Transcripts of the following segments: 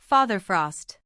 Father Frost.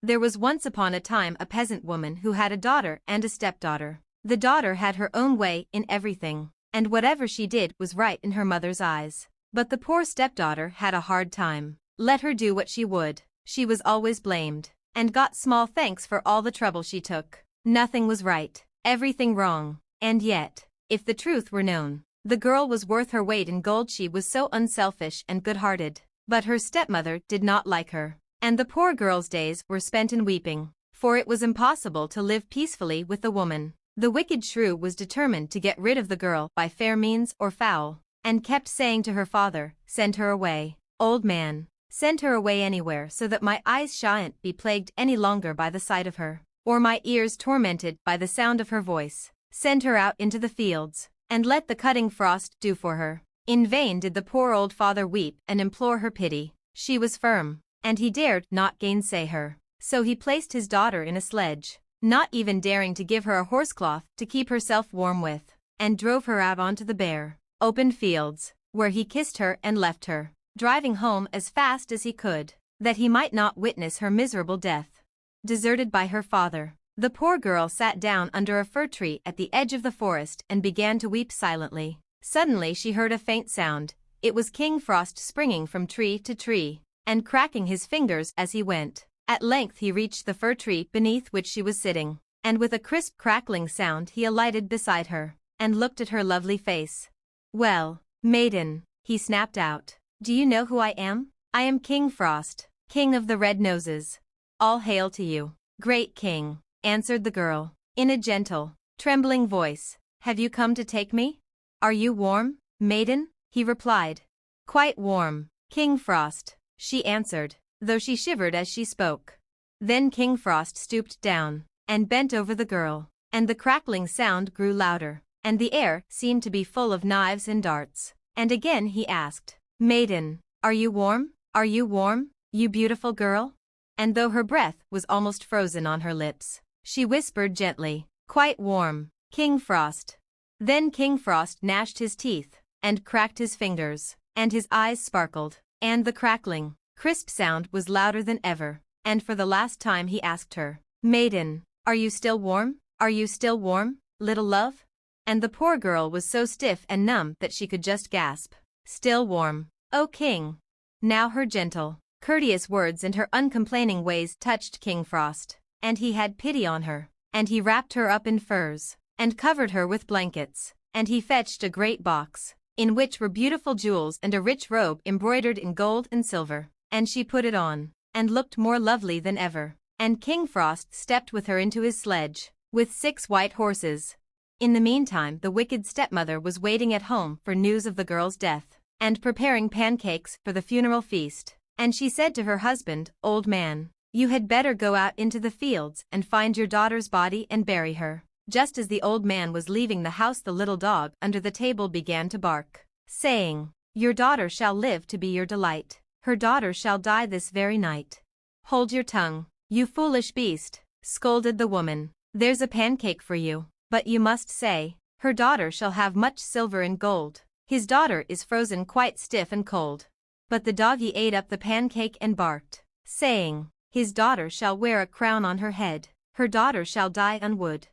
There was once upon a time a peasant woman who had a daughter and a stepdaughter. The daughter had her own way in everything, and whatever she did was right in her mother's eyes. But the poor stepdaughter had a hard time. Let her do what she would, she was always blamed, and got small thanks for all the trouble she took. Nothing was right, everything wrong, and yet, if the truth were known, the girl was worth her weight in gold. She was so unselfish and good-hearted. But her stepmother did not like her, and the poor girl's days were spent in weeping, for it was impossible to live peacefully with the woman. The wicked shrew was determined to get rid of the girl by fair means or foul, and kept saying to her father, "Send her away, old man, send her away anywhere so that my eyes shan't be plagued any longer by the sight of her, or my ears tormented by the sound of her voice. Send her out into the fields, and let the cutting frost do for her." In vain did the poor old father weep and implore her pity. She was firm, and he dared not gainsay her. So he placed his daughter in a sledge, not even daring to give her a horsecloth to keep herself warm with, and drove her out onto the bare, open fields, where he kissed her and left her, driving home as fast as he could, that he might not witness her miserable death. Deserted by her father, the poor girl sat down under a fir tree at the edge of the forest and began to weep silently. Suddenly she heard a faint sound. It was King Frost springing from tree to tree, and cracking his fingers as he went. At length he reached the fir tree beneath which she was sitting, and with a crisp crackling sound he alighted beside her, and looked at her lovely face. "Well, maiden," he snapped out, "do you know who I am? I am King Frost, King of the Red Noses. All hail to you, great king," answered the girl, in a gentle, trembling voice. "Have you come to take me? Are you warm, maiden?" he replied. "Quite warm, King Frost," she answered, though she shivered as she spoke. Then King Frost stooped down, and bent over the girl, and the crackling sound grew louder, and the air seemed to be full of knives and darts. And again he asked, "Maiden, are you warm? Are you warm, you beautiful girl?" And though her breath was almost frozen on her lips, she whispered gently, "Quite warm, King Frost." Then King Frost gnashed his teeth, and cracked his fingers, and his eyes sparkled, and the crackling, crisp sound was louder than ever, and for the last time he asked her, "Maiden, are you still warm? Are you still warm, little love?" And the poor girl was so stiff and numb that she could just gasp, "Still warm, O king." Now her gentle, courteous words and her uncomplaining ways touched King Frost, and he had pity on her, and he wrapped her up in furs, and covered her with blankets, and he fetched a great box, in which were beautiful jewels and a rich robe embroidered in gold and silver, and she put it on, and looked more lovely than ever, and King Frost stepped with her into his sledge, with 6 white horses. In the meantime the wicked stepmother was waiting at home for news of the girl's death, and preparing pancakes for the funeral feast, and she said to her husband, "Old man, you had better go out into the fields and find your daughter's body and bury her." Just as the old man was leaving the house the little dog under the table began to bark, saying, "Your daughter shall live to be your delight. Her daughter shall die this very night." "Hold your tongue, you foolish beast," scolded the woman. "There's a pancake for you, but you must say, 'Her daughter shall have much silver and gold.' His daughter is frozen quite stiff and cold." But the doggy ate up the pancake and barked, saying, "His daughter shall wear a crown on her head. Her daughter shall die unwed.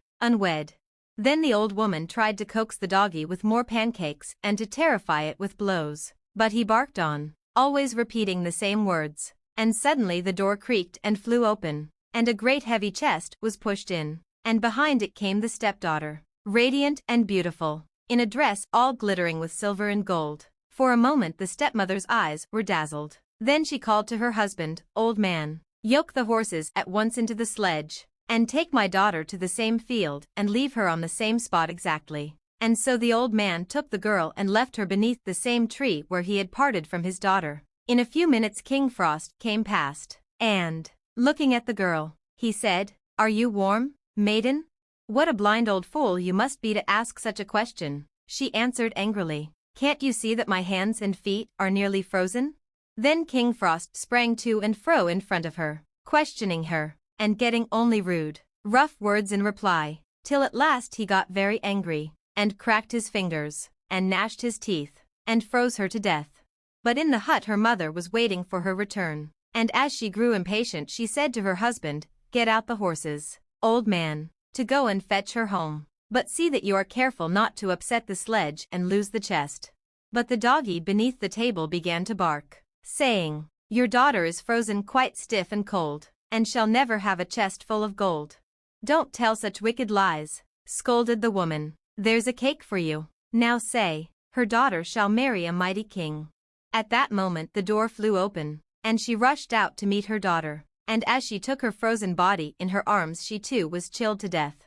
Then the old woman tried to coax the doggy with more pancakes and to terrify it with blows, but he barked on, always repeating the same words, and suddenly the door creaked and flew open, and a great heavy chest was pushed in, and behind it came the stepdaughter, radiant and beautiful, in a dress all glittering with silver and gold. For a moment the stepmother's eyes were dazzled. Then she called to her husband, "Old man, yoke the horses at once into the sledge, and take my daughter to the same field and leave her on the same spot exactly." And so the old man took the girl and left her beneath the same tree where he had parted from his daughter. In a few minutes King Frost came past, and, looking at the girl, he said, "Are you warm, maiden?" "What a blind old fool you must be to ask such a question," she answered angrily. "Can't you see that my hands and feet are nearly frozen?" Then King Frost sprang to and fro in front of her, questioning her, and getting only rude, rough words in reply, till at last he got very angry, and cracked his fingers, and gnashed his teeth, and froze her to death. But in the hut her mother was waiting for her return. And as she grew impatient she said to her husband, "Get out the horses, old man, to go and fetch her home. But see that you are careful not to upset the sledge and lose the chest." But the doggy beneath the table began to bark, saying, "Your daughter is frozen quite stiff and cold, and shall never have a chest full of gold." "Don't tell such wicked lies," scolded the woman. "There's a cake for you. Now say, her daughter shall marry a mighty king." At that moment the door flew open, and she rushed out to meet her daughter, and as she took her frozen body in her arms she too was chilled to death.